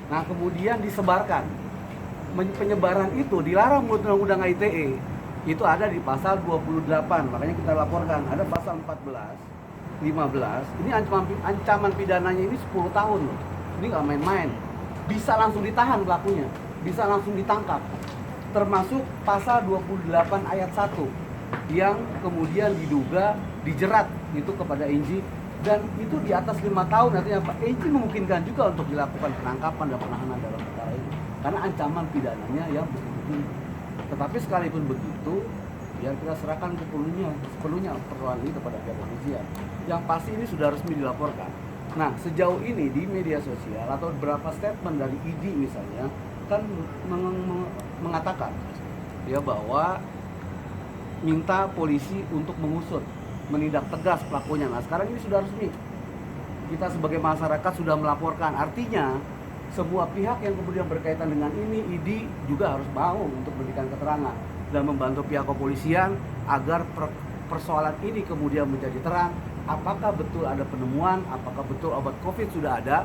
Nah kemudian disebarkan. Penyebaran itu dilarang menurut Undang-Undang ITE. Itu ada di pasal 28, makanya kita laporkan. Ada pasal 14, 15. Ini ancaman pidananya ini 10 tahun loh. Ini nggak main-main. Bisa langsung ditahan pelakunya, bisa langsung ditangkap. Termasuk pasal 28 ayat 1 yang kemudian diduga dijerat itu kepada Enji, dan itu di atas 5 tahun. Artinya Pak Enji memungkinkan juga untuk dilakukan penangkapan dan penahanan dalam perkara ini karena ancaman pidananya yang begitu tinggi. Tetapi sekalipun begitu, ya kita serahkan sepenuhnya persoalan ini kepada pihak kepolisian. Yang pasti ini sudah resmi dilaporkan. Nah, sejauh ini di media sosial atau beberapa statement dari ID misalnya kan mengatakan ya bahwa minta polisi untuk mengusut, menindak tegas pelakunya. Nah, sekarang ini sudah resmi. Kita sebagai masyarakat sudah melaporkan. Artinya semua pihak yang kemudian berkaitan dengan ini, ID juga harus mau untuk memberikan keterangan dan membantu pihak kepolisian agar persoalan ini kemudian menjadi terang. Apakah betul ada penemuan, apakah betul obat COVID sudah ada.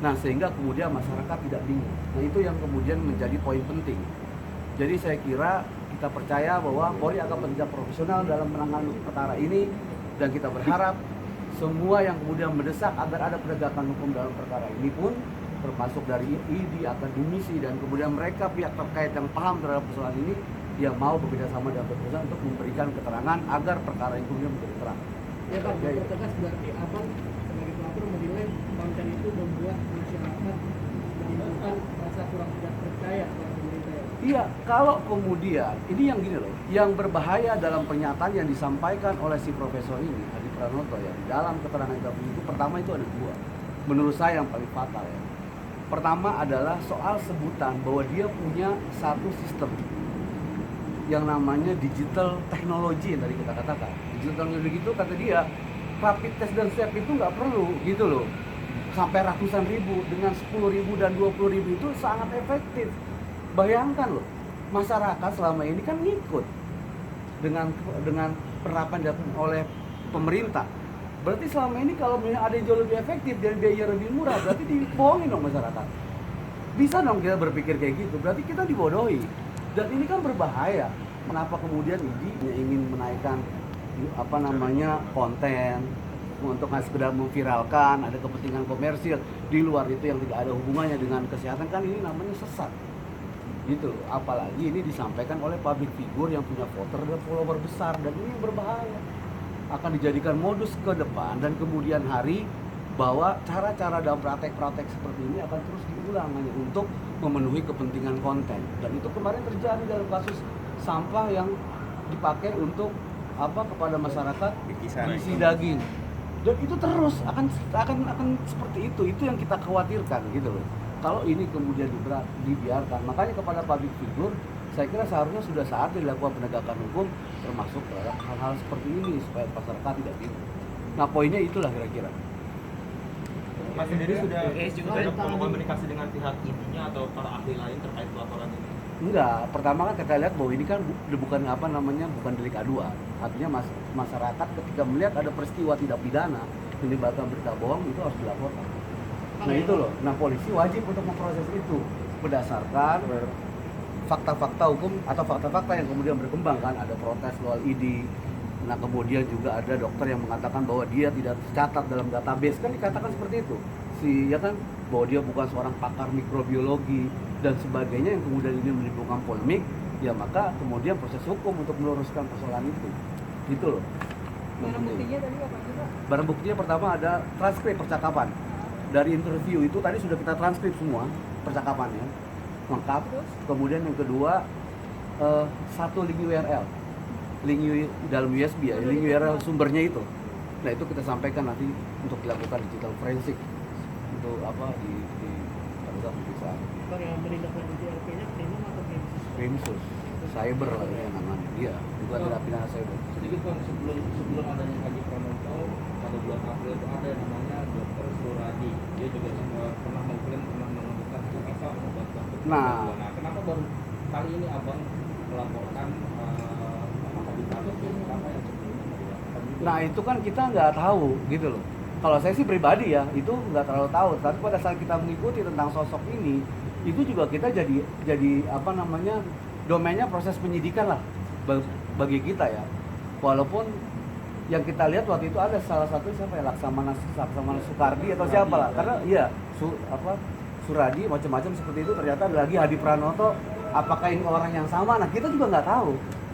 Nah, sehingga kemudian masyarakat tidak bingung. Nah, itu yang kemudian menjadi poin penting. Jadi saya kira kita percaya bahwa Polri akan bekerja profesional dalam menangani perkara ini, dan kita berharap semua yang kemudian mendesak agar ada penegakan hukum dalam perkara ini pun termasuk dari ID, akademisi, dan kemudian mereka pihak terkait yang paham terhadap persoalan ini yang mau bekerja sama dengan perusahaan untuk memberikan keterangan agar perkara ini kemudian menjadi terang. Ya Pak, bertegas berarti Abang sebagai pelapor menilai konten itu membuat masyarakat menimbulkan rasa kurang tidak percaya kepada pemerintah. Iya, kalau kemudian ini yang gini loh, yang berbahaya dalam pernyataan yang disampaikan oleh si profesor ini, Hadi Pranoto, ya di dalam keterangan itu pertama itu ada dua, menurut saya yang paling fatal ya. Pertama adalah soal sebutan bahwa dia punya satu sistem yang namanya digital technology yang tadi kita katakan. Digital technology itu kata dia rapid test dan swab itu nggak perlu gitu loh. Sampai ratusan ribu, dengan 10.000 dan 20.000 itu sangat efektif. Bayangkan loh, masyarakat selama ini kan ngikut dengan penerapan oleh pemerintah. Berarti selama ini kalau ada yang jauh lebih efektif dan biaya lebih murah, berarti dibohongin dong masyarakat. Bisa dong kita berpikir kayak gitu, berarti kita dibodohi. Dan ini kan berbahaya. Kenapa kemudian ID ingin menaikkan konten untuk sekedar memviralkan, ada kepentingan komersil di luar itu yang tidak ada hubungannya dengan kesehatan, kan ini namanya sesat. Gitu. Apalagi ini disampaikan oleh public figure yang punya voter dan follower besar, dan ini berbahaya. Akan dijadikan modus ke depan dan kemudian hari bahwa cara-cara dan praktek-praktek seperti ini akan terus diulang hanya untuk memenuhi kepentingan konten. Dan itu kemarin terjadi dalam kasus sampah yang dipakai untuk kepada masyarakat isi daging. Dan itu terus akan seperti itu yang kita khawatirkan gitu loh. Kalau ini kemudian dibiarkan, makanya kepada public figure saya kira seharusnya sudah saatnya dilakukan penegakan hukum termasuk terhadap hal-hal seperti ini supaya masyarakat tidak bingung. Nah, poinnya itulah kira-kira. Mas sendiri sudah komunikasi dengan pihak intinya atau para ahli lain terkait laporan ini? Enggak, pertama kan kita lihat bahwa ini kan bukan delik aduan. Artinya masyarakat ketika melihat ada peristiwa tidak pidana menyebarkan berita bohong itu harus dilaporkan. Nah itu loh, nah polisi wajib untuk memproses itu berdasarkan fakta-fakta hukum atau fakta-fakta yang kemudian berkembang kan, ada protes soal ID. Nah kemudian juga ada dokter yang mengatakan bahwa dia tidak tercatat dalam database, kan dikatakan seperti itu bahwa dia bukan seorang pakar mikrobiologi dan sebagainya, yang kemudian ini menimbulkan polemik. Ya maka kemudian proses hukum untuk meluruskan persoalan itu gitu loh. Barang buktinya tadi apa juga? Barang buktinya pertama ada transkrip percakapan dari interview itu, tadi sudah kita transkrip semua percakapannya lengkap. Kemudian yang kedua satu link URL, dalam USB ya, link URL sumbernya itu. Nah itu kita sampaikan nanti untuk dilakukan digital forensik untuk di pemeriksaan. Bang, yang menindaklanjuti RP-nya Krimum atau Krimsus, cyber lah yang namanya. Iya, bukan tindak pidana cyber. Sedikit Bang, sebelum adanya Hadi Pranoto pada bulan April itu ada yang namanya Dr. Suradi. Dia juga pernah mengklaim pernah menemukan UFA obat COVID. Nah, kenapa baru kali ini Abang melaporkan Hadi Pranoto? Kenapa yang sebelumnya dilakukan? Nah itu kan kita nggak tahu gitu loh. Kalau saya sih pribadi ya, itu nggak terlalu tahu. Tapi pada saat kita mengikuti tentang sosok ini, itu juga kita jadi apa namanya, domainnya proses penyidikan lah bagi kita ya. Walaupun yang kita lihat waktu itu ada salah satu siapa ya, Laksamana Soekardi atau siapa lah, karena iya Suradi macam-macam seperti itu, ternyata ada lagi Hadi Pranoto. Apakah ini orang yang sama? Nah kita juga nggak tahu.